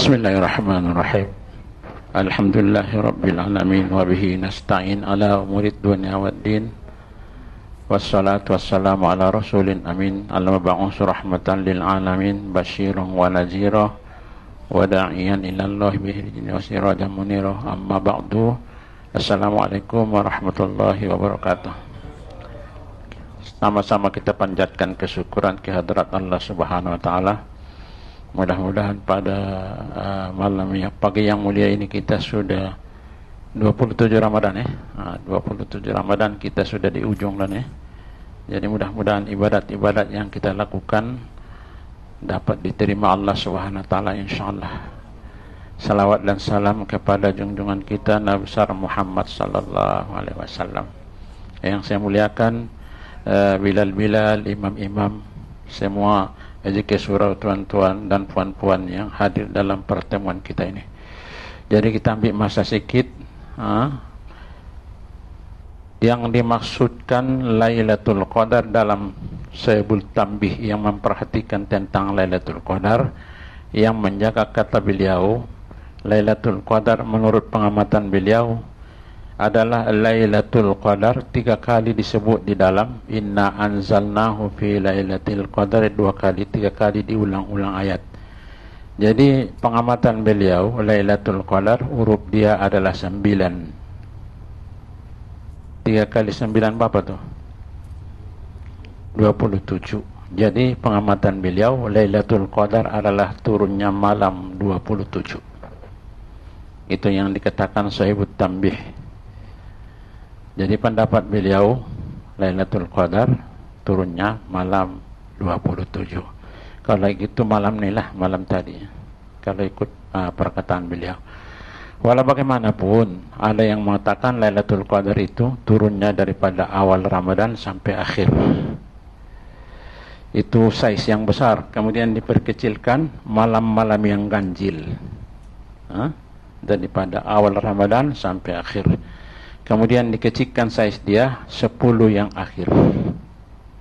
Bismillahirrahmanirrahim. Alhamdulillahi alamin wa bihi nasta'in ala umurid dunya waddin. Wassalatu wassalamu ala rasulin amin al-mab'us rahmatan lil alamin basyirun wa nadhira wa da'iyan ila Allah bi'idznihi wa sirajan munira. Amma ba'du. Assalamualaikum warahmatullahi wabarakatuh. Sama-sama kita panjatkan kesyukuran kehadrat Allah Subhanahu wa taala. Mudah-mudahan pada pagi yang mulia ini kita sudah 27 Ramadan 27 Ramadan kita sudah di ujung dan jadi mudah-mudahan ibadat-ibadat yang kita lakukan dapat diterima Allah Subhanahu wa taala insyaallah. Salawat dan salam kepada junjungan kita Nabi besar Muhammad sallallahu alaihi wasallam. Yang saya muliakan Bilal, imam-imam, semua Ejike surau tuan-tuan dan puan-puan yang hadir dalam pertemuan kita ini. Jadi kita ambil masa sedikit. Yang dimaksudkan Lailatul Qadar dalam sebul tambih yang memperhatikan tentang Lailatul Qadar, yang menjaga kata beliau, Lailatul Qadar menurut pengamatan beliau adalah Lailatul Qadar 3 kali disebut di dalam Inna anzalnahu fi Lailatul Qadar, 2 kali, 3 kali diulang-ulang ayat. Jadi pengamatan beliau Lailatul Qadar huruf dia adalah 9. 3 kali 9 berapa tuh? 27. Jadi pengamatan beliau Lailatul Qadar adalah turunnya malam 27. Itu yang dikatakan Sahibut Tambih. Jadi pendapat beliau Lailatul Qadar turunnya malam 27. Kalau gitu malam inilah, malam tadi. Kalau ikut perkataan beliau. Walau bagaimanapun ada yang mengatakan Lailatul Qadar itu turunnya daripada awal Ramadan sampai akhir. Itu size yang besar. Kemudian diperkecilkan malam-malam yang ganjil. Daripada awal Ramadan sampai akhir. Kemudian dikecilkan size dia 10 yang akhir,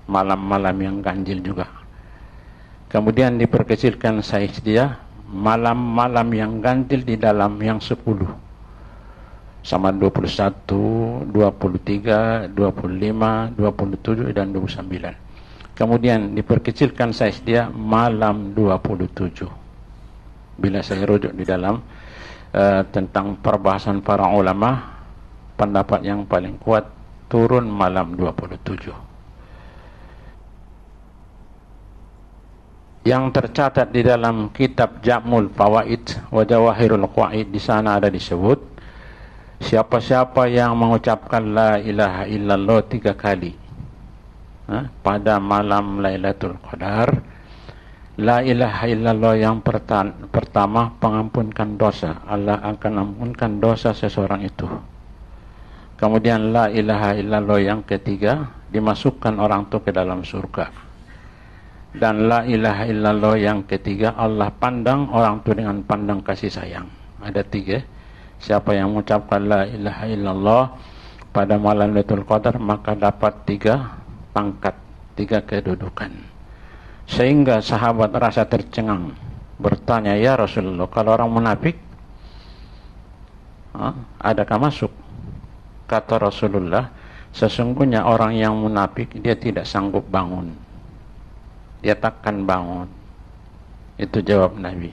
malam-malam yang ganjil juga. Kemudian diperkecilkan size dia malam-malam yang ganjil di dalam yang 10, sama 21, 23, 25, 27 dan 29. Kemudian diperkecilkan size dia malam 27. Bila saya rujuk di dalam tentang perbahasan para ulama, pendapat yang paling kuat turun malam 27. Yang tercatat di dalam kitab Jamul Fawaid wa Jawahirul Qawaid, di sana ada disebut siapa-siapa yang mengucapkan la ilaha illallah 3 kali pada malam Lailatul Qadar, la ilaha illallah yang pertama pengampunkan dosa, Allah akan ampunkan dosa seseorang itu. Kemudian la ilaha illallah yang ketiga dimasukkan orang itu ke dalam surga. Dan la ilaha illallah yang ketiga Allah pandang orang itu dengan pandang kasih sayang. Ada 3. Siapa yang mengucapkan la ilaha illallah pada malam Lailatul Qadar maka dapat 3 pangkat, 3 kedudukan. Sehingga sahabat rasa tercengang, bertanya, ya Rasulullah, kalau orang munafik adakah masuk? Kata Rasulullah, sesungguhnya orang yang munafik dia tidak sanggup bangun. Dia takkan bangun. Itu jawab Nabi.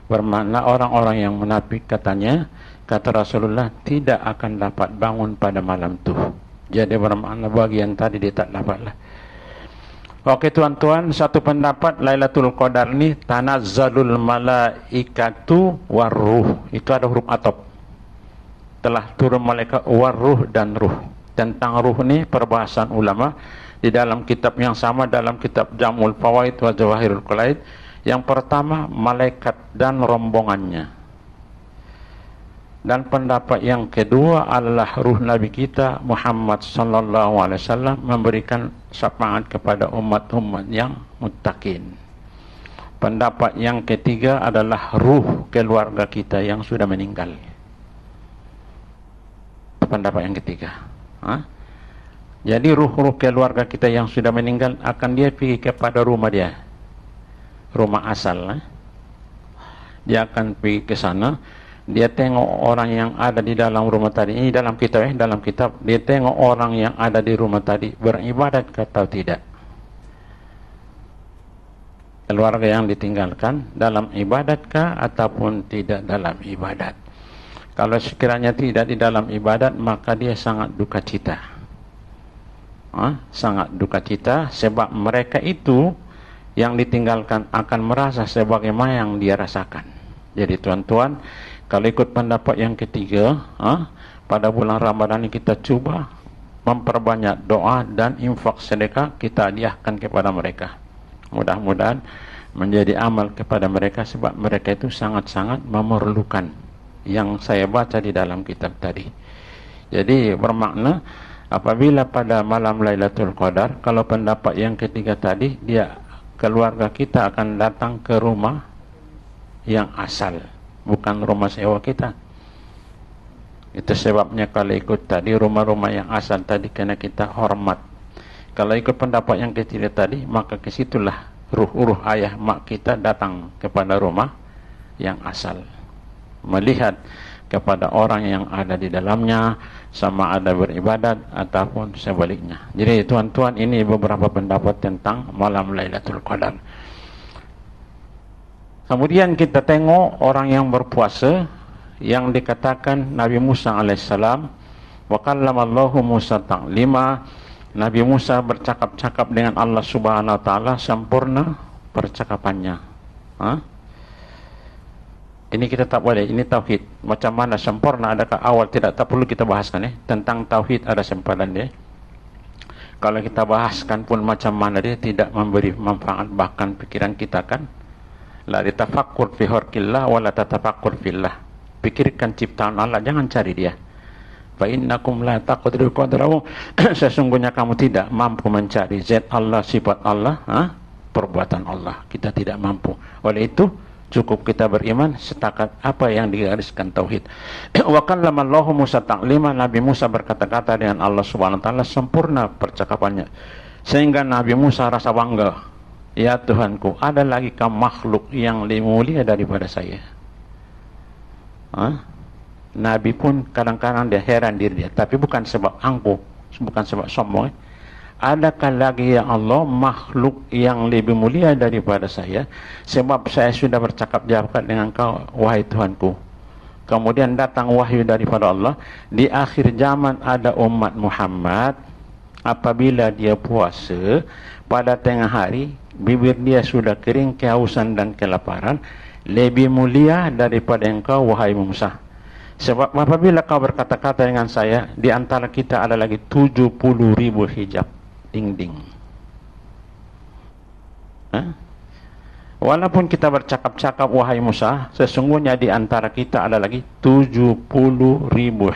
Bermakna orang-orang yang munafik katanya, kata Rasulullah, tidak akan dapat bangun pada malam itu. Jadi bermakna bagian tadi dia tak dapatlah. Oke tuan-tuan, satu pendapat Lailatul Qadar ini tanazzalul malaikatu warruh. Itu ada huruf atop. Telah turun malaikat waruh dan ruh. Tentang ruh ni perbahasan ulama di dalam kitab yang sama, dalam kitab Jamul Fawaid wa Jawahirul Qawaid. Yang pertama malaikat dan rombongannya. Dan pendapat yang kedua adalah ruh Nabi kita Muhammad sallallahu alaihi wasallam memberikan syafaat kepada umat-umat yang muttaqin. Pendapat yang ketiga adalah ruh keluarga kita yang sudah meninggal. Pendapat yang ketiga. Jadi ruh-ruh keluarga kita yang sudah meninggal akan dia pergi kepada rumah dia, rumah asal. Dia akan pergi ke sana, dia tengok orang yang ada di dalam rumah tadi. Ini dalam kitab, dalam kitab. Dia tengok orang yang ada di rumah tadi beribadat atau tidak. Keluarga yang ditinggalkan dalam ibadatkah ataupun tidak dalam ibadat. Kalau sekiranya tidak di dalam ibadat, maka dia sangat duka cita. Sangat duka cita, sebab mereka itu yang ditinggalkan akan merasa sebagaimana yang dia rasakan. Jadi tuan-tuan, kalau ikut pendapat yang ketiga, pada bulan Ramadan ini kita coba memperbanyak doa dan infak sedekah, kita hadiahkan kepada mereka. Mudah-mudahan menjadi amal kepada mereka, sebab mereka itu sangat-sangat memerlukan yang saya baca di dalam kitab tadi. Jadi bermakna apabila pada malam Lailatul Qadar, kalau pendapat yang ketiga tadi, keluarga kita akan datang ke rumah yang asal, bukan rumah sewa kita. Itu sebabnya kalau ikut tadi rumah-rumah yang asal tadi, kena kita hormat. Kalau ikut pendapat yang ketiga tadi, maka kesitulah ruh ayah mak kita datang kepada rumah yang asal, melihat kepada orang yang ada di dalamnya, sama ada beribadat ataupun sebaliknya. Jadi tuan-tuan, ini beberapa pendapat tentang malam Lailatul Qadar. Kemudian kita tengok orang yang berpuasa, yang dikatakan Nabi Musa alaihissalam, wa kallamallahu Musa taklima. Nabi Musa bercakap-cakap dengan Allah Subhanahu wa taala, sempurna percakapannya. Ini kita tak boleh, ini tauhid. Macam mana sempurna, adakah awal tidak perlu kita bahaskan tentang tauhid, ada sempadan dia. Kalau kita bahaskan pun macam mana dia tidak memberi manfaat, bahkan pikiran kita kan. La ditafakkur fi khalqillah wa la tatafakkur fillah. Pikirkan ciptaan Allah, jangan cari dia. Fa innakum la taqdiru qadrahu. Sesungguhnya kamu tidak mampu mencari zat Allah, sifat Allah, perbuatan Allah. Kita tidak mampu. Oleh itu cukup kita beriman setakat apa yang digariskan tauhid. Wa kallamallahu Musa taklima. Nabi Musa berkata-kata dengan Allah Subhanahu wa taala, sempurna percakapannya. Sehingga Nabi Musa rasa bangga. Ya Tuhanku, ada lagi makhluk yang lebih mulia daripada saya. Nabi pun kadang-kadang dia heran diri dia, tapi bukan sebab angkuh, bukan sebab sombong. Adakah lagi ya Allah makhluk yang lebih mulia daripada saya, sebab saya sudah bercakap jawab dengan kau, wahai Tuhanku. Kemudian datang wahyu daripada Allah, di akhir zaman ada umat Muhammad, apabila dia puasa pada tengah hari, bibir dia sudah kering, kehausan dan kelaparan, lebih mulia daripada engkau wahai Musa. Sebab apabila kau berkata-kata dengan saya, di antara kita ada lagi 70.000 hijab dinding. Walaupun kita bercakap-cakap wahai Musa, sesungguhnya di antara kita ada lagi 70.000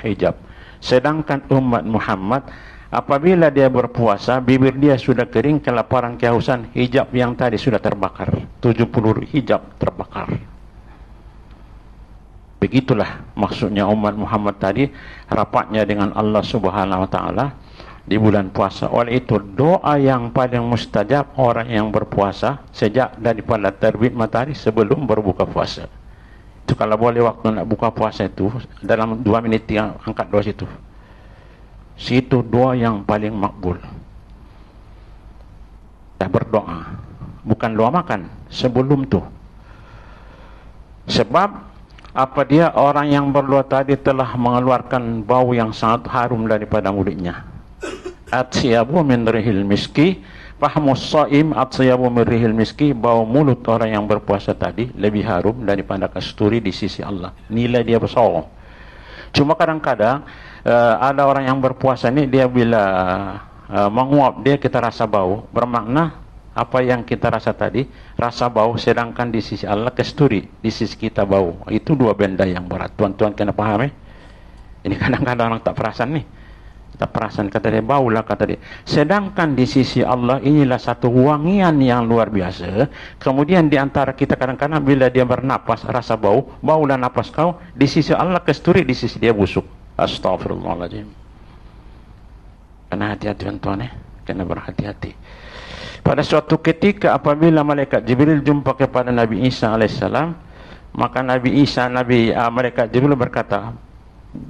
hijab. Sedangkan umat Muhammad, apabila dia berpuasa, bibir dia sudah kering, kelaparan, kehausan, hijab yang tadi sudah terbakar. 70 hijab terbakar. Begitulah maksudnya umat Muhammad tadi, rapatnya dengan Allah Subhanahu wa taala di bulan puasa. Oleh itu doa yang paling mustajab orang yang berpuasa sejak daripada terbit matahari sebelum berbuka puasa. Itu kalau boleh waktu nak buka puasa itu dalam 2 minit angkat doa situ. Situ doa yang paling makbul. Dah berdoa, bukan doa makan, sebelum tu. Sebab apa dia, orang yang berdoa tadi telah mengeluarkan bau yang sangat harum daripada mulutnya. Atyabu min rihil miski, fahmus shaim atyabu min rihil miski. Bau mulut orang yang berpuasa tadi lebih harum daripada kasturi di sisi Allah. Nilai dia besar. Cuma kadang-kadang ada orang yang berpuasa ni, dia bila menguap dia, kita rasa bau. Bermakna apa yang kita rasa tadi, rasa bau, sedangkan di sisi Allah kasturi, di sisi kita bau. Itu dua benda yang berat. Tuan-tuan kena faham Ini kadang-kadang orang tak perasan nih. Tak perasan, kata dia bau lah, kata dia. Sedangkan di sisi Allah inilah satu wangian yang luar biasa. Kemudian di antara kita kadang-kadang bila dia bernapas rasa bau, baulah napas kau. Di sisi Allah kasturi, di sisi dia busuk. Astaghfirullahaladzim. Kena hati-hati tuan-tuan kena berhati-hati. Pada suatu ketika apabila malaikat Jibril jumpa kepada Nabi Isa alaihissalam, Maka Nabi Isa, mereka Jibril berkata,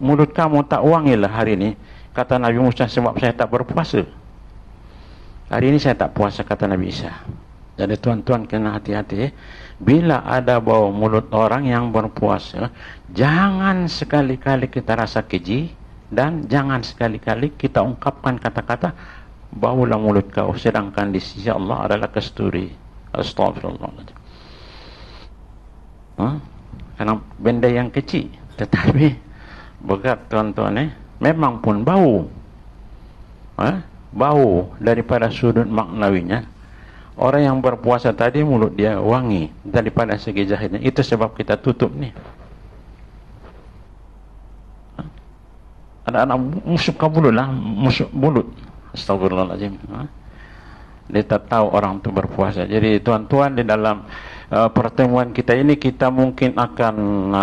mulut kamu tak wangilah hari ini. Kata Nabi Musa, sebab saya tak berpuasa. Hari ini saya tak puasa, kata Nabi Isa. Jadi tuan-tuan kena hati-hati. Bila ada bau mulut orang yang berpuasa, jangan sekali-kali kita rasa keji, dan jangan sekali-kali kita ungkapkan kata-kata baulah mulut kau, sedangkan di sisi Allah adalah kasturi. Astagfirullahaladzim. Karena benda yang kecil, tetapi berat tuan-tuan, memang pun bau. Bau daripada sudut maknawinya. Orang yang berpuasa tadi mulut dia wangi daripada segi zahirnya. Itu sebab kita tutup ni. Ada anak musuh mulut lah, musuh mulut. Astagfirullahaladzim. Dia tak tahu orang tu berpuasa. Jadi tuan-tuan, di dalam pertemuan kita ini, kita mungkin akan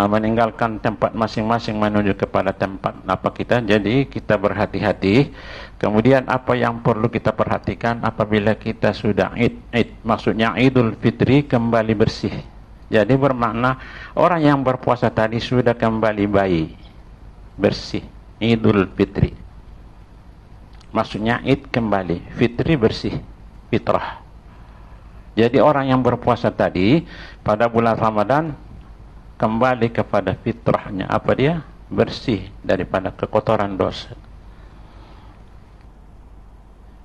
meninggalkan tempat masing-masing menuju kepada tempat apa kita. Jadi kita berhati-hati. Kemudian apa yang perlu kita perhatikan apabila kita sudah Id, maksudnya Idul Fitri, kembali bersih. Jadi bermakna orang yang berpuasa tadi sudah kembali baik, bersih. Idul Fitri, maksudnya Id kembali, Fitri bersih, fitrah. Jadi orang yang berpuasa tadi pada bulan Ramadan kembali kepada fitrahnya. Apa dia? Bersih daripada kekotoran dosa.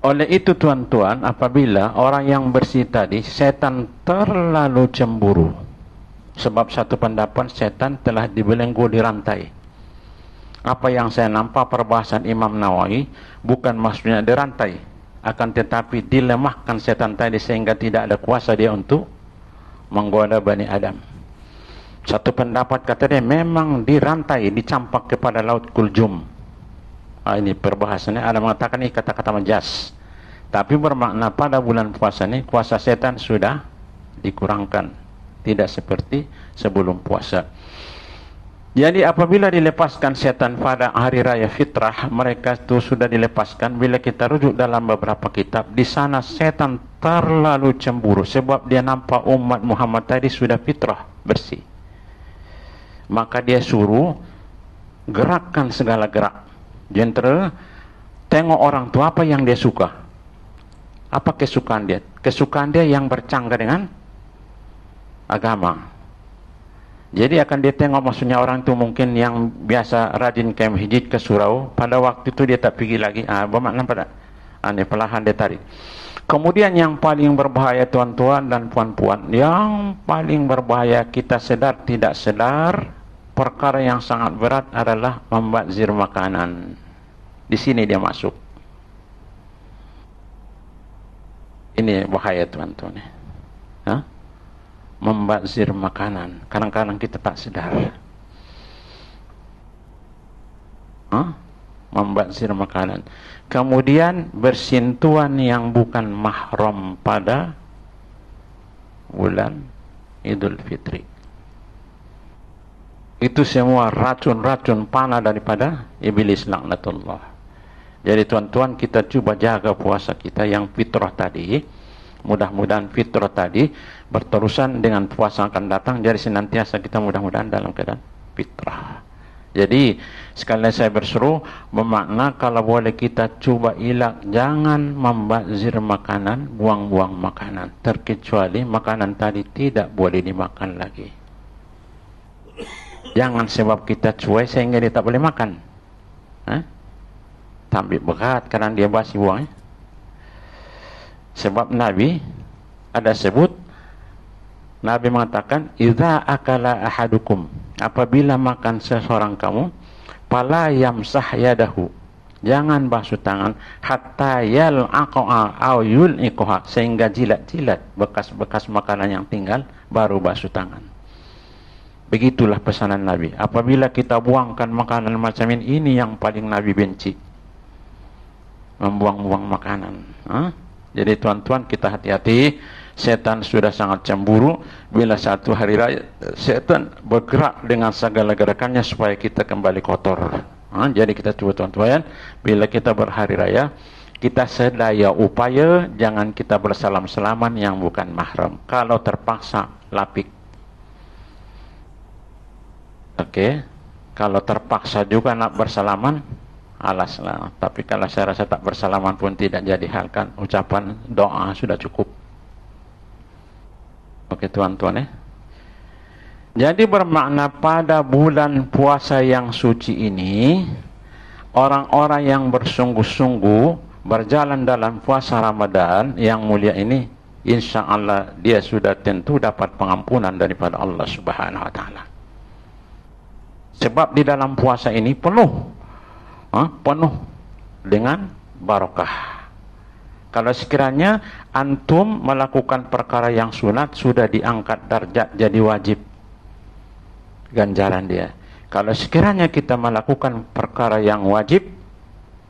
Oleh itu tuan-tuan, apabila orang yang bersih tadi, setan terlalu cemburu. Sebab satu pendapat, setan telah dibelenggu di rantai. Apa yang saya nampak perbahasan Imam Nawawi, bukan maksudnya dirantai, akan tetapi dilemahkan setan tadi sehingga tidak ada kuasa dia untuk menggoda Bani Adam. Satu pendapat kata dia memang dirantai, dicampak kepada laut Kuljum. Ini perbahasannya. Ada mengatakan ini kata-kata majas, tapi bermakna pada bulan puasa ini kuasa setan sudah dikurangkan, tidak seperti sebelum puasa. Jadi apabila dilepaskan setan pada hari raya fitrah, mereka itu sudah dilepaskan. Bila kita rujuk dalam beberapa kitab, di sana setan terlalu cemburu sebab dia nampak umat Muhammad tadi sudah fitrah, bersih. Maka dia suruh gerakkan segala gerak. Jentera, tengok orang tu apa yang dia suka. Apa kesukaan dia? Kesukaan dia yang bercanggah dengan agama. Jadi akan dia tengok, maksudnya orang tu mungkin yang biasa rajin ke masjid, ke surau, pada waktu itu dia tak pergi lagi. Bermakna pada ini perlahan dia tarik. Kemudian yang paling berbahaya tuan-tuan dan puan-puan, yang paling berbahaya kita sedar tidak sedar, perkara yang sangat berat adalah membazir makanan. Di sini dia masuk. Ini bahaya tuan-tuan. Membazir makanan. Kadang-kadang kita tak sedar. Membazir makanan. Kemudian bersentuhan yang bukan mahram pada bulan Idul Fitri. Itu semua racun-racun panah daripada iblis laknatullah. Jadi tuan-tuan, kita cuba jaga puasa kita yang fitrah tadi. Mudah-mudahan fitrah tadi berterusan dengan puasa akan datang. Jadi senantiasa kita mudah-mudahan dalam keadaan fitrah. Jadi sekali lagi saya berseru, bermakna kalau boleh kita cuba elak, jangan membazir makanan, buang-buang makanan. Terkecuali makanan tadi tidak boleh dimakan lagi. Jangan sebab kita cuai sehingga dia tak boleh makan. Tambah berat karena dia basi buang. Sebab Nabi ada sebut, Nabi mengatakan, idza akala ahadukum, apabila makan seseorang kamu, fala yamsah yadahu, jangan basuh tangan, hatta yal'aqa'a aw yul'iqaha, sehingga jilat-jilat bekas-bekas makanan yang tinggal, baru basuh tangan. Begitulah pesanan Nabi. Apabila kita buangkan makanan macam ini yang paling Nabi benci, membuang-buang makanan. Jadi tuan-tuan, kita hati-hati. Setan sudah sangat cemburu. Bila satu hari raya, setan bergerak dengan segala gerakannya supaya kita kembali kotor. Jadi kita coba tuan-tuan, bila kita berhari raya, kita sedaya upaya jangan kita bersalam-salaman yang bukan mahram. Kalau terpaksa, lapik. Oke. Kalau terpaksa juga nak bersalaman, alaslah. Tapi kalau saya rasa tak bersalaman pun tidak jadi hal, kan ucapan doa sudah cukup. Oke tuan-tuan ya. Jadi bermakna pada bulan puasa yang suci ini, orang-orang yang bersungguh-sungguh berjalan dalam puasa Ramadan yang mulia ini, insya Allah dia sudah tentu dapat pengampunan daripada Allah Subhanahu Wa Taala. Sebab di dalam puasa ini penuh dengan barokah. Kalau sekiranya antum melakukan perkara yang sunat, sudah diangkat darjat jadi wajib, ganjaran dia. Kalau sekiranya kita melakukan perkara yang wajib,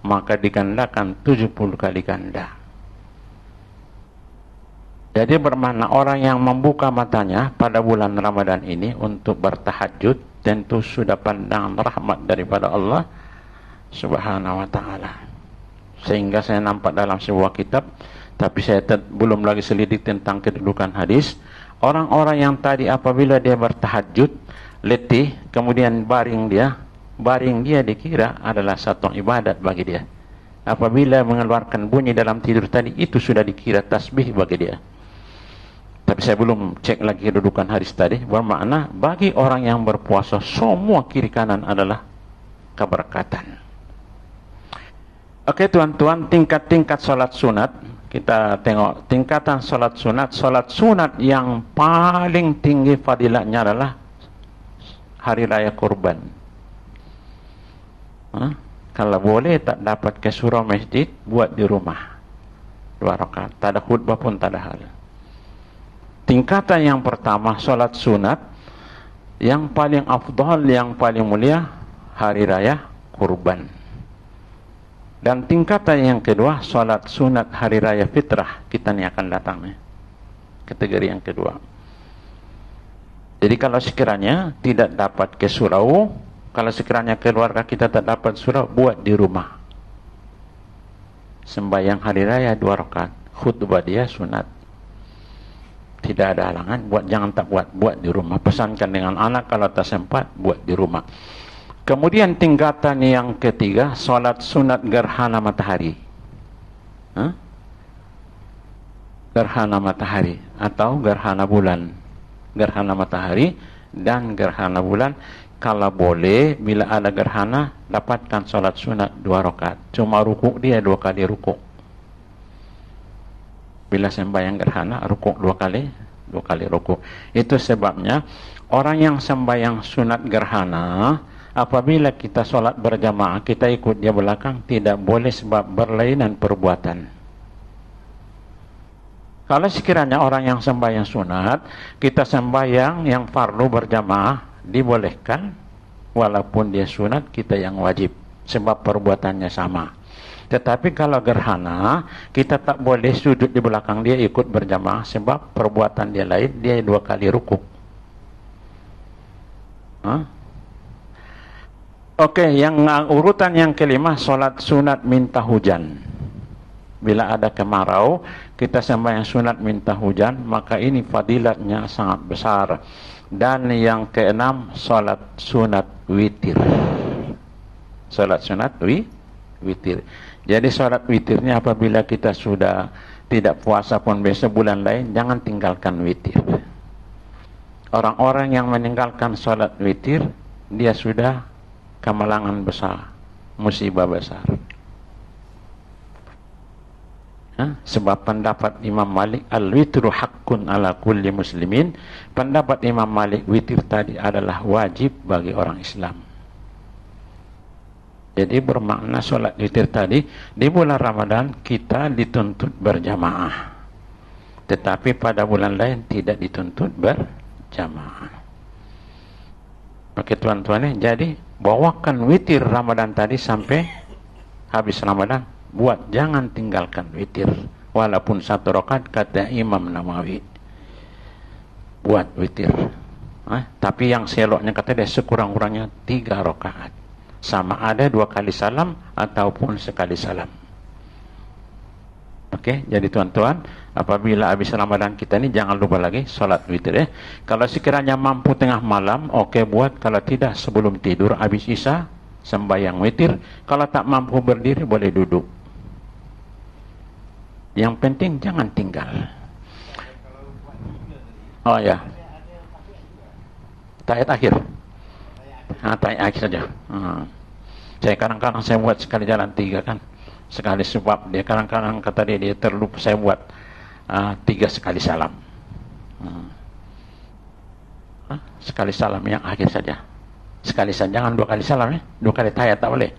maka digandakan 70 kali ganda. Jadi bermakna orang yang membuka matanya pada bulan Ramadan ini untuk bertahajud, tentu sudah pandangan rahmat daripada Allah Subhanahu Wa Taala. Sehingga saya nampak dalam sebuah kitab, tapi saya belum lagi selidik tentang kedudukan hadis, orang-orang yang tadi apabila dia bertahajud, letih, kemudian baring dia dikira adalah satu ibadat bagi dia. Apabila mengeluarkan bunyi dalam tidur tadi, itu sudah dikira tasbih bagi dia. Tapi saya belum cek lagi kedudukan hadis tadi. Bermakna bagi orang yang berpuasa, semua kiri kanan adalah keberkatan. Oke tuan-tuan, tingkat-tingkat salat sunat. Kita tengok tingkatan salat sunat. Salat sunat yang paling tinggi fadilatnya adalah hari raya kurban. Kalau boleh tak dapat ke surau masjid, buat di rumah 2 rakaat. Tak ada khutbah pun tak ada hal. Tingkatan yang pertama salat sunat yang paling afdal, yang paling mulia, hari raya kurban. Dan tingkatan yang kedua salat sunat hari raya fitrah. Kita ni akan datang kategori yang kedua. Jadi kalau sekiranya tidak dapat ke surau, kalau sekiranya keluarga kita tak dapat surau, buat di rumah. Sembahyang hari raya 2 rakaat, khutbah dia sunat. Tidak ada halangan, jangan tak buat di rumah. Pesankan dengan anak, kalau tak sempat, buat di rumah. Kemudian tingkatan yang ketiga, salat sunat gerhana matahari. Gerhana matahari atau gerhana bulan. Gerhana matahari dan gerhana bulan. Kalau boleh, bila ada gerhana, dapatkan salat sunat 2 rakaat. Cuma rukuk dia 2 kali rukuk. Bila sembahyang gerhana, rukuk 2 kali rukuk. Itu sebabnya orang yang sembahyang sunat gerhana, apabila kita solat berjamaah, kita ikut dia belakang, tidak boleh sebab berlainan perbuatan. Kalau sekiranya orang yang sembahyang sunat, kita sembahyang yang fardu berjamaah, dibolehkan, walaupun dia sunat, kita yang wajib, sebab perbuatannya sama. Tetapi kalau gerhana, kita tak boleh sujud di belakang dia ikut berjamaah, sebab perbuatan dia lain, dia 2 kali rukuk. Oke, yang urutan yang kelima, solat sunat minta hujan. Bila ada kemarau, kita sembahyang sunat minta hujan, maka ini fadilatnya sangat besar. Dan yang keenam, solat sunat witir. Solat sunat witir. Jadi solat witirnya apabila kita sudah tidak puasa pun biasa bulan lain, jangan tinggalkan witir. Orang-orang yang meninggalkan solat witir, dia sudah kemalangan besar, musibah besar. Sebab pendapat Imam Malik, al-witru haqqun ala kulli muslimin. Pendapat Imam Malik, witir tadi adalah wajib bagi orang Islam. Jadi bermakna solat witir tadi, di bulan Ramadan kita dituntut berjamaah. Tetapi pada bulan lain tidak dituntut berjamaah. Oke tuan-tuan, jadi bawakan witir Ramadan tadi sampai habis Ramadan. Buat, jangan tinggalkan witir. Walaupun 1 rakaat, kata Imam Nawawi. Buat witir. Tapi yang seloknya kata dia sekurang-kurangnya 3 rakaat. Sama ada 2 kali salam ataupun sekali salam. Oke, jadi tuan-tuan, apabila habis Ramadan kita ini jangan lupa lagi solat witir ya. Kalau sekiranya mampu tengah malam, oke buat. Kalau tidak sebelum tidur, habis isya sembahyang witir. Kalau tak mampu berdiri boleh duduk. Yang penting jangan tinggal. Oh ya, tahiyat akhir. Tahiyat akhir saja. Saya kadang-kadang saya buat sekali jalan 3 kan. Sekali sebab dia kadang-kadang kata dia terlupa, saya buat 3 sekali salam. Sekali salam yang akhir saja. Sekali saja, jangan 2 kali salam ya. 2 kali tahiyat tak boleh.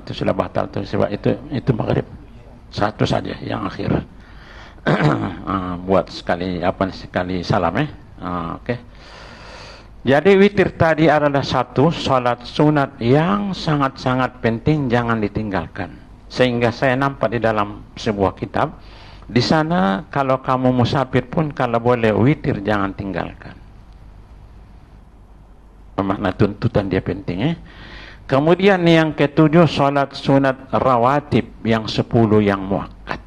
Itu sudah batal tuh, sebab itu maghrib. 1 saja yang akhir. Buat sekali salam ya. Oke. Jadi witir tadi adalah satu salat sunat yang sangat-sangat penting, jangan ditinggalkan. Sehingga saya nampak di dalam sebuah kitab, di sana kalau kamu musafir pun kalau boleh witir jangan tinggalkan. Makna tuntutan dia penting ya. Kemudian yang ke-7 salat sunat rawatib yang 10 yang muakkad.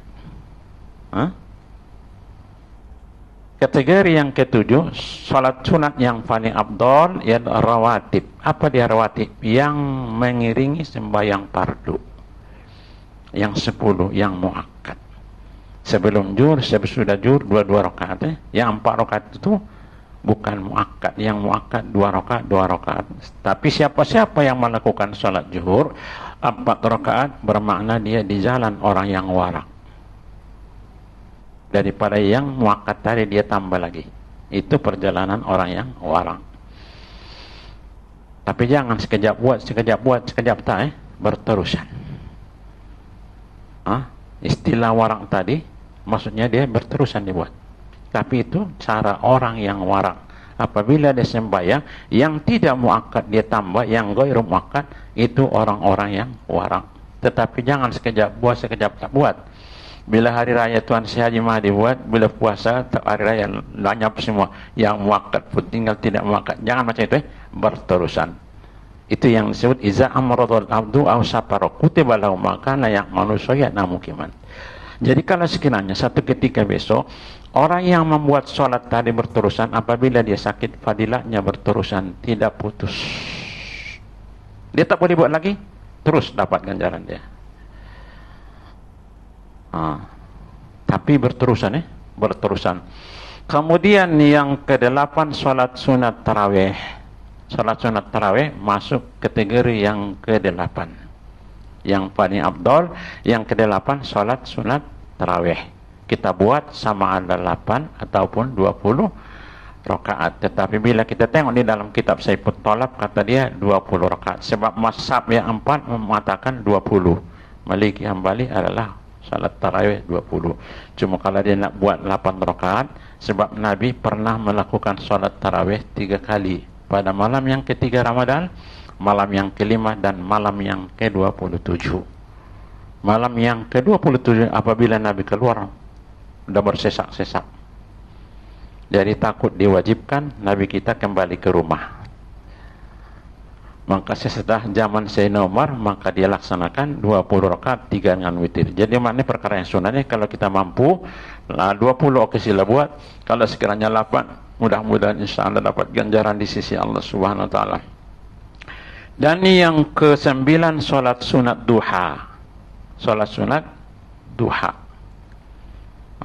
Kategori yang ke-7 salat sunat yang paling afdal ialah rawatib. Apa dia rawatib? Yang mengiringi sembahyang fardu. Yang 10 yang muakkad. Sebelum zuhur, sesudah zuhur 2 rakaat. Yang 4 rakaat itu bukan muakkad. Yang muakkad 2 rakaat, 2 rakaat. Tapi siapa-siapa yang melakukan salat zuhur 4 rakaat bermakna dia di jalan orang yang warak. Daripada yang muakkad tadi dia tambah lagi. Itu perjalanan orang yang warak. Tapi jangan sekejap buat, sekejap tak berterusan. Istilah warak tadi maksudnya dia berterusan dibuat. Tapi itu cara orang yang warak. Apabila dia sembahyang yang tidak muakkad dia tambah, yang ghairu muakkad itu orang-orang yang warak. Tetapi jangan sekejap buat, sekejap tak buat. Bila hari raya Tuan Syekh Haji Mahdi buat, bila puasa hari raya lanyap semua. Yang muakkad pun tinggal tidak muakkad. Jangan macam itu berterusan. Itu yang disebut iza amradul abdu aw safara kutiba lahu ma kana ya'malu sayyi'an mukiman. Jadi kalau sekiranya satu ketika besok orang yang membuat sholat tadi berterusan, apabila dia sakit fadilahnya berterusan, tidak putus. Dia tak boleh buat lagi, terus dapat ganjaran dia. Tapi berterusan berterusan. Kemudian yang ke-8 salat sunat tarawih. Salat sunat tarawih masuk kategori yang ke-8. Yang paling afdal yang ke-8 salat sunat tarawih. Kita buat sama ada 8 ataupun 20 rakaat. Tetapi bila kita tengok di dalam kitab Saifut Thalab kata dia 20 rakaat. Sebab mazhab yang 4 mengatakan 20. Maliki Hambali adalah salat tarawih 20. Cuma kalau dia nak buat 8 rakaat, sebab Nabi pernah melakukan salat tarawih 3 kali. Pada malam yang ke-3 Ramadan, malam yang ke-5 dan malam yang ke-27. Malam yang ke-27 apabila Nabi keluar, sudah bersesak-sesak. Jadi takut diwajibkan, Nabi kita kembali ke rumah. Maka sesudah zaman Sayyidina Umar, maka dia laksanakan 20 rakaat 3 dengan witir. Jadi maknanya perkara yang sunatnya kalau kita mampu 20 oke sila buat. Kalau sekiranya 8, mudah-mudahan insya Allah dapat ganjaran di sisi Allah Subhanahu wa taala. Dan yang ke-9 salat sunat duha. Salat sunat duha.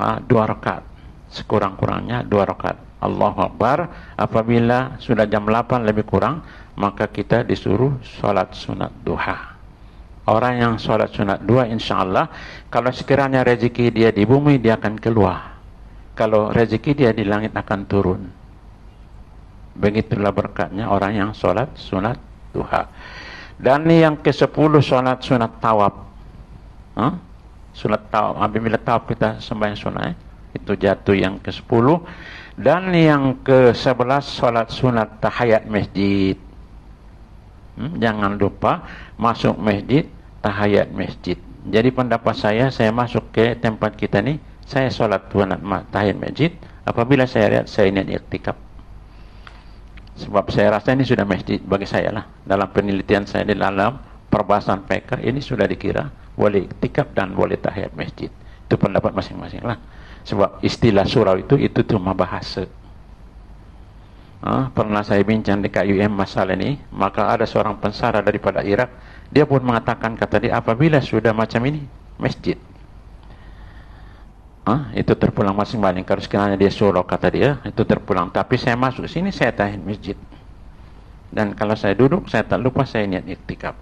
2 rakaat. Sekurang-kurangnya 2 rakaat. Allahu Akbar. Apabila sudah jam 8 lebih kurang, maka kita disuruh salat sunat duha. Orang yang salat sunat duha insyaAllah, kalau sekiranya rezeki dia di bumi, dia akan keluar. Kalau rezeki dia di langit akan turun. Begitulah berkatnya orang yang salat sunat duha. Dan yang ke-10 salat sunat tawaf. Sunat tawaf. Apabila tawaf kita sembahyang sunat, itu jatuh yang ke-10. Dan yang ke-11 salat sunat tahiyat masjid. Jangan lupa masuk masjid, tahiyat masjid. Jadi pendapat saya masuk ke tempat kita ni, saya solat sunat tahiyat masjid. Apabila saya lihat saya niat iktikaf. Sebab saya rasa ini sudah masjid bagi saya lah. Dalam penelitian saya di dalam perbahasan fiqh ini sudah dikira boleh iktikaf dan boleh tahiyat masjid. Itu pendapat masing-masing lah. Sebab istilah surau itu cuma bahasa. Pernah saya bincang di KUM masalah ini, maka ada seorang pensara daripada Irak, dia pun mengatakan, kata dia, apabila sudah macam ini, masjid. Itu terpulang masing-masing. Kalau sekiranya dia surau, kata dia, itu terpulang. Tapi saya masuk sini, saya tahan masjid. Dan kalau saya duduk, saya tak lupa saya niat iktikaf.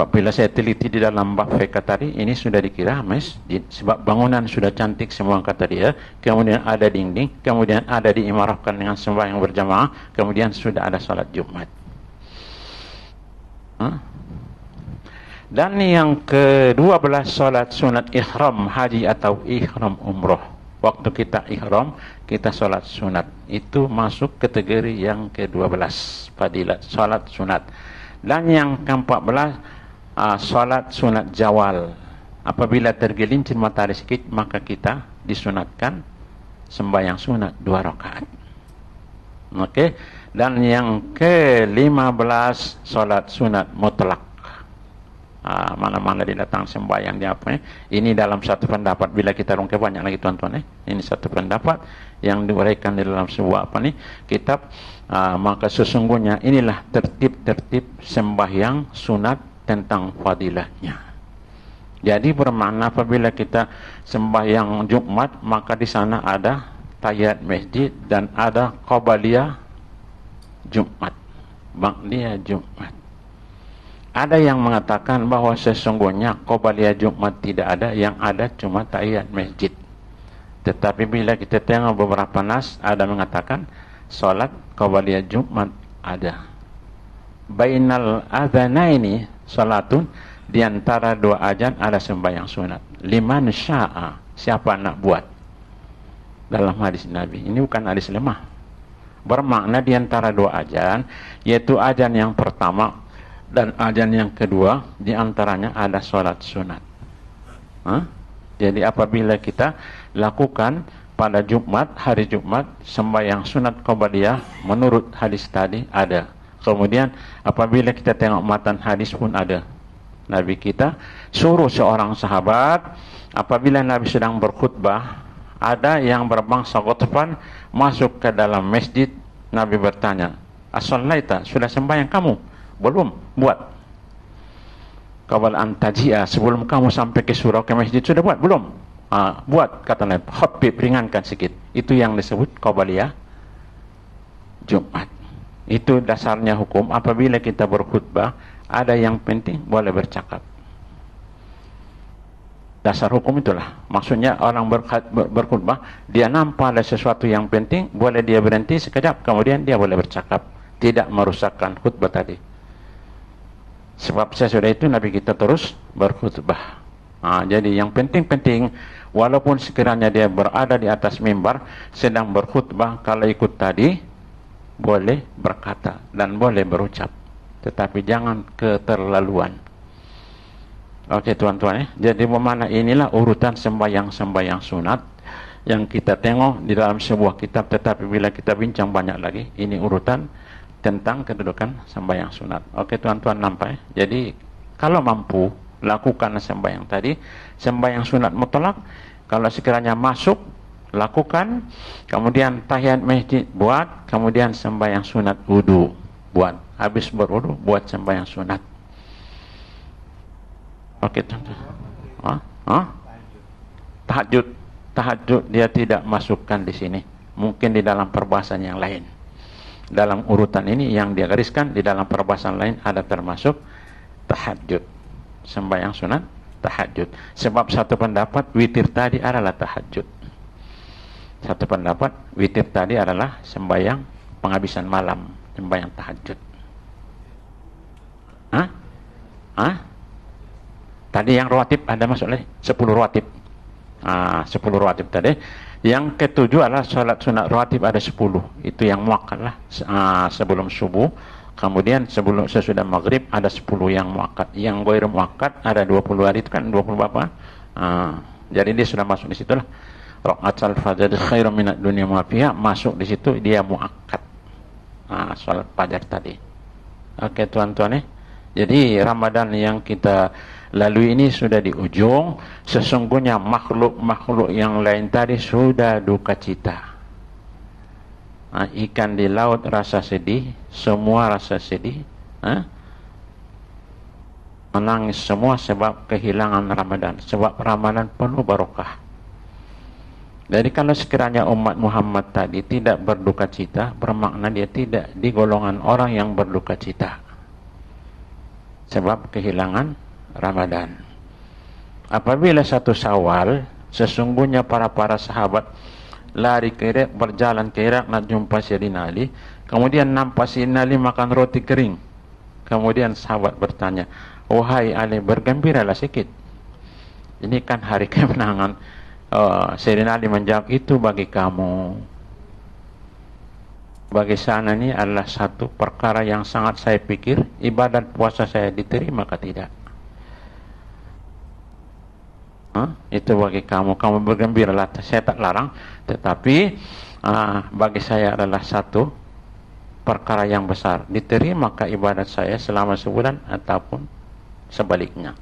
Bila saya teliti di dalam bab fiqh tadi, ini sudah dikira masjid. Sebab bangunan sudah cantik semua, kata dia. Kemudian ada dinding, kemudian ada diimarahkan dengan sembahyang berjamaah, kemudian sudah ada salat Jumat. Dan yang ke-12, salat sunat ihram haji atau ihram umroh. Waktu kita ihram, kita salat sunat. Itu masuk kategori yang ke-12, fadilat salat sunat. Dan yang ke-14, salat sunat zawal. Apabila tergelincir matahari sikit, maka kita disunatkan sembahyang sunat 2 rakaat. Okey. Dan yang ke-15, salat sunat mutlak. Mana-mana dia datang sembahyang dia apa ini dalam satu pendapat. Bila kita rungkai banyak lagi tuan-tuan ini satu pendapat yang diuraikan di dalam sebuah kitab. Maka sesungguhnya inilah tertib-tertib sembahyang sunat tentang fadilahnya. Jadi bermakna apabila kita sembahyang Jumat, maka di sana ada tahiyat masjid dan ada qabliyah Jumat, ba'diyah Jumat. Ada yang mengatakan bahawa sesungguhnya qabliyah Jumat tidak ada, yang ada cuma tahiyat masjid. Tetapi bila kita tengok beberapa nas, ada mengatakan salat qabliyah Jumat ada. Bainal adzanaini salatun, di antara 2 azan ada sembahyang sunat. Liman sya'a, siapa nak buat. Dalam hadis Nabi, ini bukan hadis lemah. Bermakna di antara 2 azan, yaitu azan yang pertama dan azan yang kedua, di antaranya ada salat sunat. Jadi apabila kita lakukan pada Jumat, hari Jumat, sembahyang sunat qabliyah menurut hadis tadi ada. Kemudian apabila kita tengok matan hadis pun ada. Nabi kita suruh seorang sahabat, apabila Nabi sedang berkhutbah, ada yang berbangsa Ghatafan masuk ke dalam masjid. Nabi bertanya, as-sallaita, sudah sembahyang kamu? Belum, buat. Qabla an taji'a, sebelum kamu sampai ke surau ke masjid, sudah buat? Belum. Buat, kata Nabi, khaffif, ringankan sikit. Itu yang disebut qabliyah Jumat. Itu dasarnya hukum. Apabila kita berkhutbah, ada yang penting, boleh bercakap. Dasar hukum itulah. Maksudnya orang berkhutbah, dia nampak ada sesuatu yang penting, boleh dia berhenti sekejap, kemudian dia boleh bercakap. Tidak merusakkan khutbah tadi. Sebab sesudah itu Nabi kita terus berkhutbah. Jadi yang penting-penting, walaupun sekiranya dia berada di atas mimbar, sedang berkhutbah, kalau ikut tadi, boleh berkata dan boleh berucap, tetapi jangan keterlaluan. Okey tuan-tuan Jadi bermakna inilah urutan sembahyang-sembahyang sunat yang kita tengok di dalam sebuah kitab, tetapi bila kita bincang banyak lagi, ini urutan tentang kedudukan sembahyang sunat. Okey tuan-tuan nampak Jadi kalau mampu lakukan sembahyang tadi, sembahyang sunat mutlak. Kalau sekiranya masuk, lakukan. Kemudian tahiyat masjid buat, kemudian sembahyang sunat wudu buat. Habis berwudu buat sembahyang sunat. Okey tuan-tuan. Tahajud dia tidak masukkan di sini. Mungkin di dalam perbahasan yang lain. Dalam urutan ini yang dia gariskan, di dalam perbahasan lain ada termasuk tahajud, sembahyang sunat tahajud. Sebab satu pendapat witir tadi adalah tahajud. Satu pendapat witir tadi adalah sembahyang penghabisan malam, sembahyang tahajud. Tadi yang rawatib ada masuk lagi 10 rawatib. 10 rawatib tadi. Yang ke-7 adalah salat sunat rawatib ada 10. Itu yang muakkad lah. Sebelum subuh, kemudian sesudah maghrib ada 10 yang muakkad. Yang ghairu muakkad ada 20 hari itu kan 20 berapa? Jadi dia sudah masuk di situ lah. Rakaat al-fajr khairum minad dunya ma fiha, masuk di situ, dia muakkad. Salat fajar tadi. Okey tuan-tuan Jadi Ramadan yang kita Lalu ini sudah di ujung, sesungguhnya makhluk-makhluk yang lain tadi sudah duka cita. Ikan di laut rasa sedih, semua rasa sedih. Menangis semua sebab kehilangan Ramadan, sebab Ramadan penuh barokah. Jadi kalau sekiranya umat Muhammad tadi tidak berduka cita, bermakna dia tidak di golongan orang yang berduka cita sebab kehilangan Ramadan. Apabila satu Syawal, sesungguhnya para sahabat lari ke Irak, berjalan ke Irak nak jumpa Sayyidina Ali, kemudian nampak Sayyidina Ali makan roti kering. Kemudian sahabat bertanya, "Wahai Ali, bergembiralah sikit. Ini kan hari kemenangan." Sayyidina Ali menjawab, "Itu bagi kamu. Bagi sana ini adalah satu perkara yang sangat saya pikir, ibadat puasa saya diterima atau tidak. Itu bagi kamu. Kamu bergembiralah, saya tak larang. Tetapi bagi saya adalah satu perkara yang besar. Diterimakah ibadat saya selama sebulan ataupun sebaliknya?"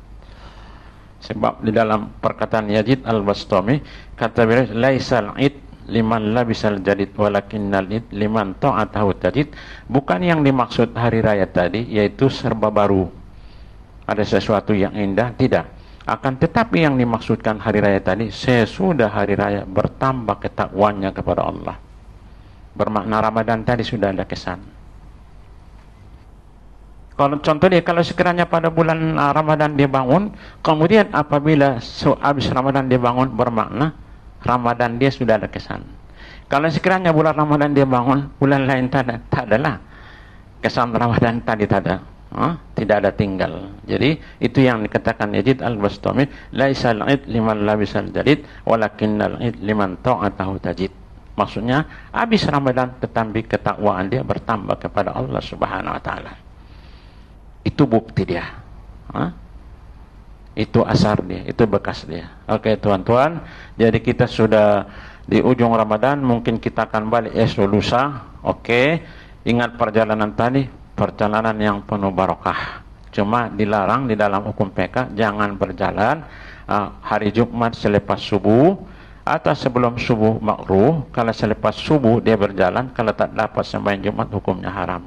Sebab di dalam perkataan Yazid Al-Bastami, kata beliau, "Laisal id liman labisal jadid walakinnal id liman ta'atahu tajid." Bukan yang dimaksud hari raya tadi yaitu serba baru, ada sesuatu yang indah, tidak. Akan tetapi yang dimaksudkan hari raya tadi, sesudah hari raya bertambah ketakwaannya kepada Allah. Bermakna Ramadan tadi sudah ada kesan. Kalau contohnya, kalau sekiranya pada bulan Ramadan dia bangun, kemudian apabila habis Ramadan dia bangun, bermakna Ramadan dia sudah ada kesan. Kalau sekiranya bulan Ramadan dia bangun, bulan lain tak adalah kesan Ramadan tadi, tak ada. Tidak ada tinggal. Jadi itu yang dikatakan Yazid Al-Bastami, "Laisal id liman labisal jadid walakinnal id liman ta'atahu tajid." Maksudnya habis Ramadan tetapi ketakwaan dia bertambah kepada Allah Subhanahu wa taala. Itu bukti dia. Itu asar dia, itu bekas dia. Oke tuan-tuan, jadi kita sudah di ujung Ramadan, mungkin kita akan balik esok lusa. Oke, ingat perjalanan tadi, perjalanan yang penuh barokah. Cuma dilarang di dalam hukum PK, jangan berjalan hari Jumat selepas subuh atau sebelum subuh makruh. Kalau selepas subuh dia berjalan, kalau tak dapat sembahyang Jumat hukumnya haram.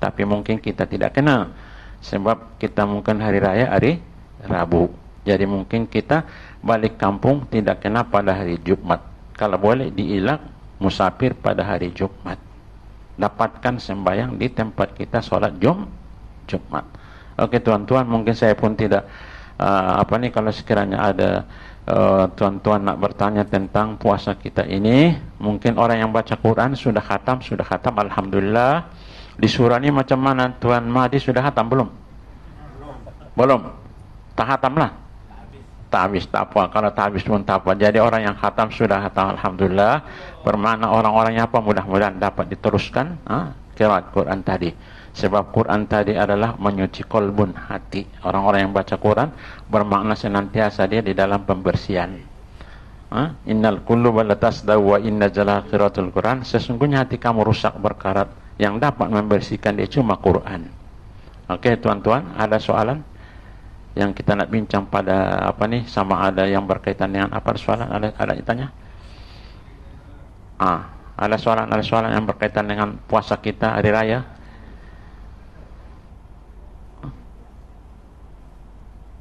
Tapi mungkin kita tidak kena, sebab kita mungkin hari raya hari Rabu. Jadi mungkin kita balik kampung tidak kena pada hari Jumat. Kalau boleh diilang musafir pada hari Jumat. Dapatkan sembahyang di tempat kita sholat Jumat. Oke tuan-tuan, mungkin saya pun tidak kalau sekiranya ada tuan-tuan nak bertanya tentang puasa kita ini. Mungkin orang yang baca Quran sudah khatam, alhamdulillah. Di surah ini macam mana Tuan Mahdi, sudah khatam belum? Belum. Tak khatam lah. Tak habis, tak apa. Kalau tak habis pun tak apa. Jadi orang yang khatam sudah khatam, alhamdulillah. Bermakna orang-orangnya apa? Mudah-mudahan dapat diteruskan qiraat Quran tadi. Sebab Quran tadi adalah menyuci kolbun, hati. Orang-orang yang baca Quran bermakna senantiasa dia di dalam pembersihan. Innal quluba latasdaw wa inna jala qiraatul Quran. Sesungguhnya hati kamu rusak berkarat, yang dapat membersihkan dia cuma Quran. Oke tuan-tuan, ada soalan yang kita nak bincang pada sama ada yang berkaitan dengan apa soalan? Ada ditanya? Ada soalan yang berkaitan dengan puasa kita hari raya?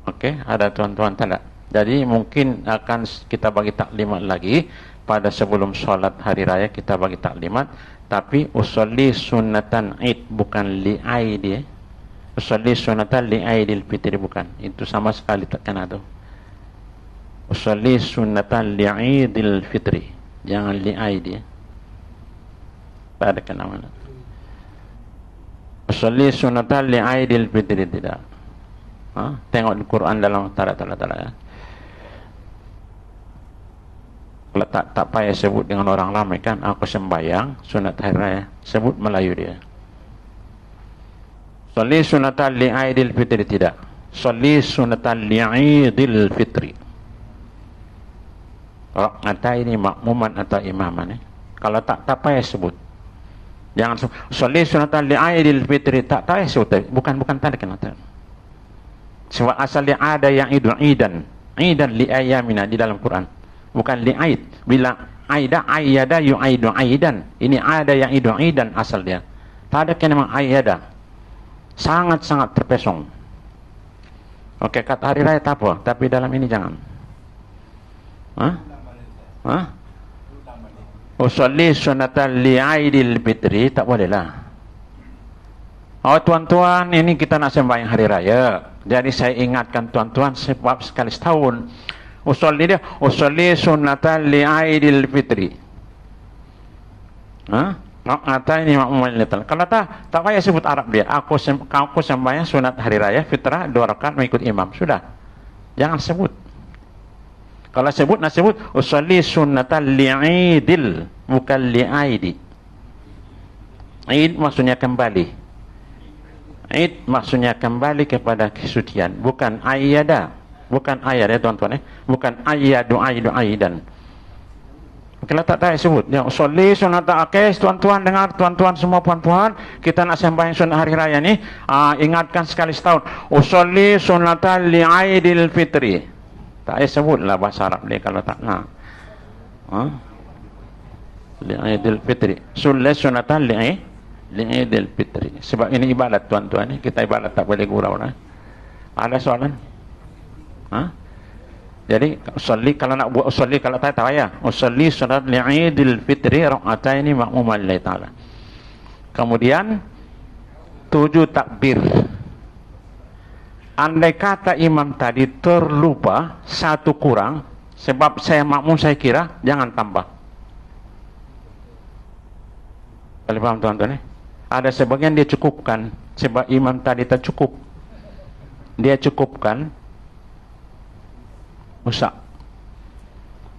Oke, ada tuan-tuan tak? Jadi mungkin akan kita bagi taklimat lagi pada sebelum sholat hari raya, kita bagi taklimat. Tapi usolli sunnatan id, bukan li'aid. Usolli sunnatan li'aidil fitri, bukan. Itu sama sekali tak kena tu. Usolli sunnatan li'aidil fitri, jangan li'aid. Tak ada kena mana. Usolli sunnatan li'aidil fitri, tidak. Tengok di Quran dalam tala-tala ya. Kalau tak payah sebut dengan orang ramai kan, aku sembahyang sunat hari raya, sebut Melayu dia. Sholli sunatan li'aidil fitri, tidak. Sholli sunatan li'aidil fitri. Rakaat ini makmuman atau imaman. Kalau tak payah sebut. Jangan sholli sunatan li'aidil fitri, tak payah sebut. Bukan tadi kena. Sebab asalnya ada yang idan li ayamina di dalam Quran, bukan li aid. Bila aida ayyada yu'aidu aidan, ini ada yang idan asal dia. Tak ada yang memang ayyada, sangat-sangat terpesong. Oke, kata hari raya tak apa, tapi dalam ini jangan. Usolli sunatan li'aidil fitri, tak boleh lah. Oh tuan-tuan, ini kita nak sembahyang hari raya. Jadi saya ingatkan tuan-tuan sebab sekali setahun. Usolli sunatan li'aidil fitri. Ini makmum. Kalau tak payah sebut Arab dia. Aku sembahyang sunat hari raya fitrah 2 rakaat mengikut imam. Sudah. Jangan sebut. Kalau sebut, nak sebut usolli sunnatan li'idil, bukan li'aidi. Id maksudnya kembali. Id maksudnya kembali kepada kesucian, bukan ayyada. Bukan ayyada tuan-tuan, bukan ayyadu aidu aidan. Kalau tak sebut yang usolli sunnatan. Oke, tuan-tuan dengar, tuan-tuan semua puan-puan, kita nak sembahyang sunat hari raya ni, ingatkan sekali setahun. Usolli sunnatan li'aidil fitri. Tak payah sebutlah bahasa Arab dia kalau tak nak. Li'idil fitri. Sunatan li'idil fitri. Sebab ini ibadat tuan-tuan ni. Kita ibadat tak boleh gurau lah. Ada soalan? Jadi usolli, kalau nak buat usolli, kalau tak payah. Usolli sunat li'idil fitri ra'ataini ma'muman lillahi ta'ala. Kemudian 7 takbir. Andai kata imam tadi terlupa 1 kurang, sebab saya makmum saya kira, jangan tambah. Boleh paham tuan-tuan? Ada sebagian dia cukupkan, sebab imam tadi tak cukup. Dia cukupkan usak.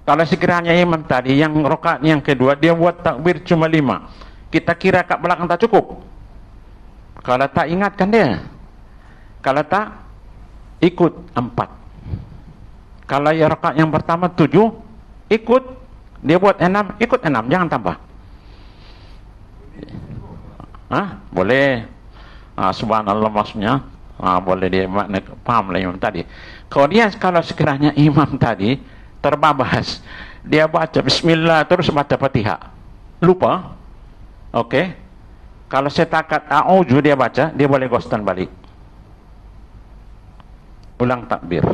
Kalau sekiranya imam tadi yang rakaat yang kedua dia buat takbir cuma 5, kita kira kat belakang tak cukup. Kalau tak ingatkan dia. Kalau tak ikut 4. Kalau ya rakaat yang pertama 7, ikut. Dia buat 6, ikut 6, jangan tambah. Boleh. Subhanallah maksudnya. Boleh dia makna, paham lah imam tadi. Kemudian kalau sekiranya imam tadi terbabas, dia baca bismillah terus baca Fatihah, lupa. Okey. Kalau setakat a'udzu dia baca, dia boleh gostan balik. Ulang takbir.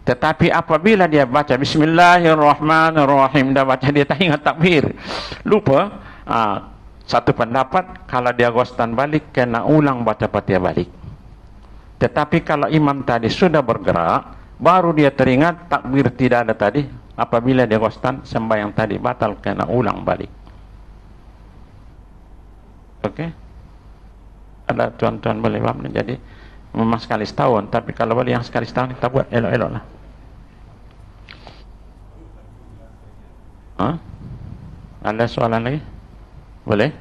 Tetapi apabila dia baca bismillahirrahmanirrahim, dah baca dia tak ingat takbir, lupa, satu pendapat kalau dia gostan balik kena ulang baca Fatihah balik. Tetapi kalau imam tadi sudah bergerak, baru dia teringat takbir tidak ada tadi, apabila dia gostan, sembahyang tadi batal, kena ulang balik. Okey? Ada tuan-tuan boleh paham. Jadi memang sekali setahun, tapi kalau boleh yang sekali setahun kita buat elok-elok lah. Ada soalan lagi? Boleh?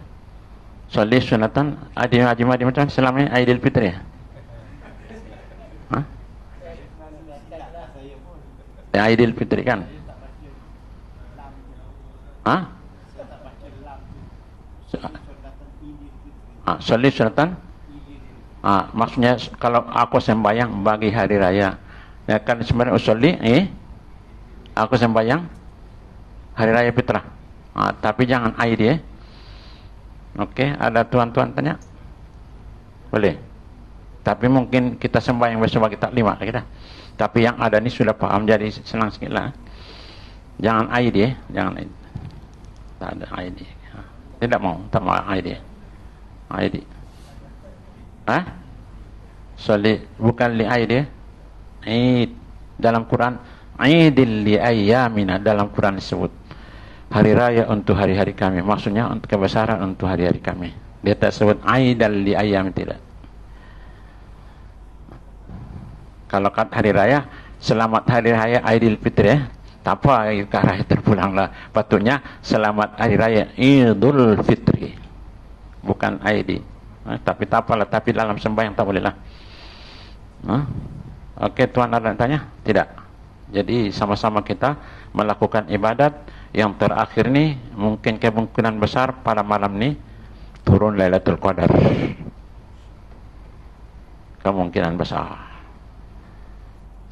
Solli sunatan adi macam selama ini Aidil Fitri ya? Aidil Fitri kan? Solli sunatan. Maksudnya kalau aku sembahyang bagi hari raya, ya kan sebenarnya usolli, aku sembahyang hari raya fitrah. Tapi jangan aid. Okey, ada tuan-tuan tanya? Boleh. Tapi mungkin kita sembahyang besok bagi taklimat kita. Tapi yang ada ni sudah paham, jadi senang sikitlah. Jangan aid, jangan aid. Tak ada aid. Tidak mau, tak mau aid. Aid. Solli bukan li aid. Aid dalam Quran, aidil li ayyamina, dalam Quran disebut hari raya untuk hari-hari kami, maksudnya untuk kebesaran untuk hari-hari kami. Dia tak sebut aidal li ayyam, tidak. Kalau kat hari raya, selamat hari raya Aidil Fitri, tak apa, ke arah terpulanglah. Patutnya selamat hari raya Idul Fitri, bukan Aidi. Tapi tak apalah, tapi dalam sembahyang tak boleh lah. Okey, tuan ada tanya? Tidak. Jadi sama-sama kita melakukan ibadat. Yang terakhir ni mungkin kemungkinan besar pada malam ni turun Lailatul Qadar. Kemungkinan besar.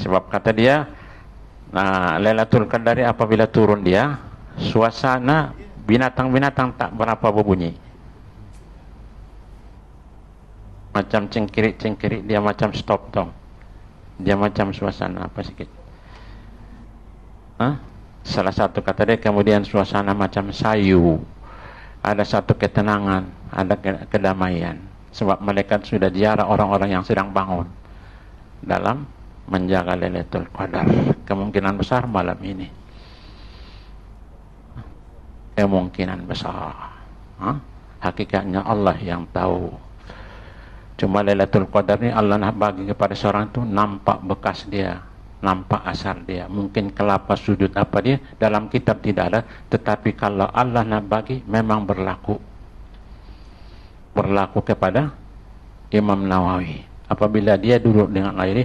Sebab kata dia, nah, Lailatul Qadar apabila turun dia, suasana binatang-binatang tak berapa berbunyi. Macam cengkirik-cengkirik, dia macam stop tong. Dia macam suasana apa sikit. Salah satu kata dia, kemudian suasana macam sayu. Ada satu ketenangan, ada kedamaian. Sebab malaikat sudah ziarah orang-orang yang sedang bangun dalam menjaga Lailatul Qadar. Kemungkinan besar malam ini. Kemungkinan besar. Hakikatnya Allah yang tahu. Cuma Lailatul Qadar ni Allah nak bagi kepada seorang tu nampak bekas dia, nampak asar dia. Mungkin kelapa sujud apa dia dalam kitab tidak ada, tetapi kalau Allah nak bagi memang berlaku. Berlaku kepada Imam Nawawi. Apabila dia duduk dengan air ini,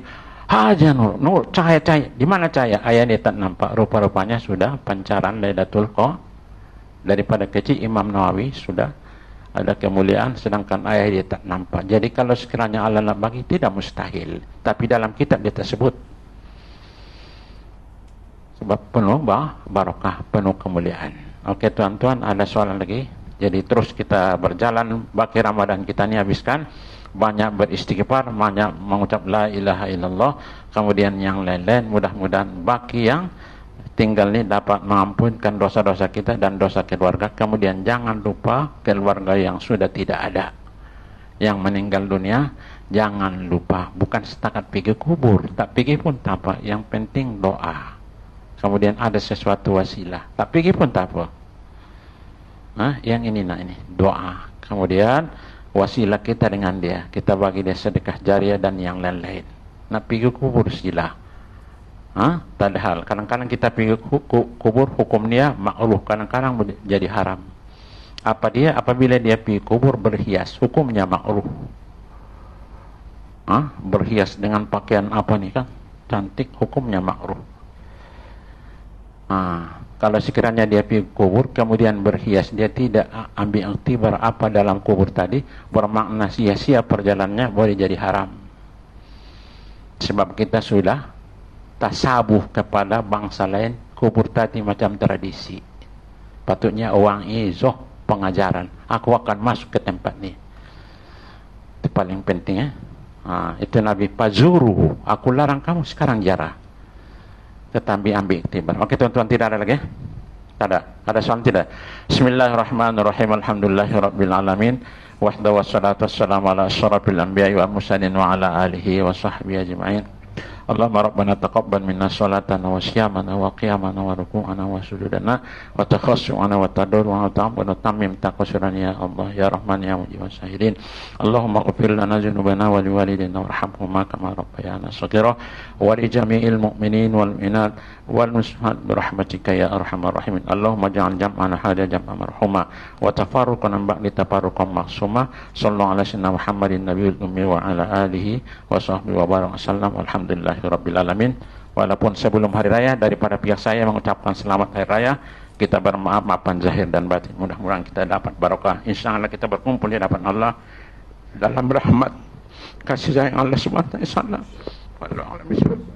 haja nur, cahaya. Di mana cahaya? Ayat dia tak nampak. Rupa-rupanya sudah pancaran Lailatul Qadar. Daripada kecil Imam Nawawi sudah ada kemuliaan, sedangkan ayah dia tak nampak. Jadi kalau sekiranya Allah nak bagi, tidak mustahil. Tapi dalam kitab dia tersebut. Sebab penuh barakah, penuh kemuliaan. Okey tuan-tuan, ada soalan lagi? Jadi terus kita berjalan, baki Ramadan kita ni habiskan. Banyak beristighfar, banyak mengucap la ilaha illallah. Kemudian yang lain-lain, mudah-mudahan baki yang tinggal ni dapat mengampunkan dosa-dosa kita dan dosa keluarga. Kemudian jangan lupa keluarga yang sudah tidak ada, yang meninggal dunia, jangan lupa. Bukan setakat pergi kubur, tak pergi pun tak apa, yang penting doa. Kemudian ada sesuatu wasilah, tak pergi pun tak apa. Yang ini nak ini doa. Kemudian wasilah kita dengan dia, kita bagi dia sedekah jariah dan yang lain-lain. Nak pergi kubur sila. Tak ada hal. Kadang-kadang kita pergi kubur, hukum dia makruh, kadang-kadang jadi haram. Apa dia? Apabila dia pergi kubur berhias, hukumnya makruh. Berhias dengan pakaian apa ni kan? Cantik, hukumnya makruh. Kalau sekiranya dia pergi kubur kemudian berhias, dia tidak ambil iktibar apa dalam kubur tadi, bermakna sia-sia perjalanannya, boleh jadi haram. Sebab kita sudah tasabuh kepada bangsa lain, kubur tadi macam tradisi. Patutnya orang izoh pengajaran, aku akan masuk ke tempat ni. Itu paling penting. Itu Nabi Pazuru, aku larang kamu sekarang jarah, tetapi ambil iktibar. Okey tuan-tuan, tidak ada lagi? Tak ada. Ada soalan tidak? Bismillahirrahmanirrahim. Alhamdulillahirabbil alamin. Wahdahu wassalatu wassalamu ala asyrafil anbiya'i wal mursalin wa ala alihi wa sahbihi ajma'in. Allahumma rabbana taqabbal minna salatana wa siyamana wa qiyamana wa ruku'ana wa sujudana wa takhassu'ana wa tadur wa ta'amuna tamim taqasurana ya Allah ya Rahman ya Mujib Sahidin. Allahumma ghfir lana dzunubana wa liwalidina warhamhuma kama rabbayana shaghira wa li jami'il mu'minin wal mu'minat wal muslimat bi rahmatika ya arhamar rahimin. Allahumma ja'al jam'ana hadha jam'an marhuma wa tafarruqana ba'da tafarruqan ma'suma. Sallallahu ala sayyidina Muhammadin nabiyil ummi wa ala alihi wa sahbihi wa baraka sallam. Alhamdulillah Rabbil Alamin. Walaupun sebelum hari raya, daripada pihak saya mengucapkan selamat hari raya. Kita bermaaf maafan zahir dan batin. Mudah-mudahan kita dapat barakah. InsyaAllah kita berkumpul di hadapan Allah dalam rahmat kasih sayang Allah SWT. Wallahu a'lam bishawab.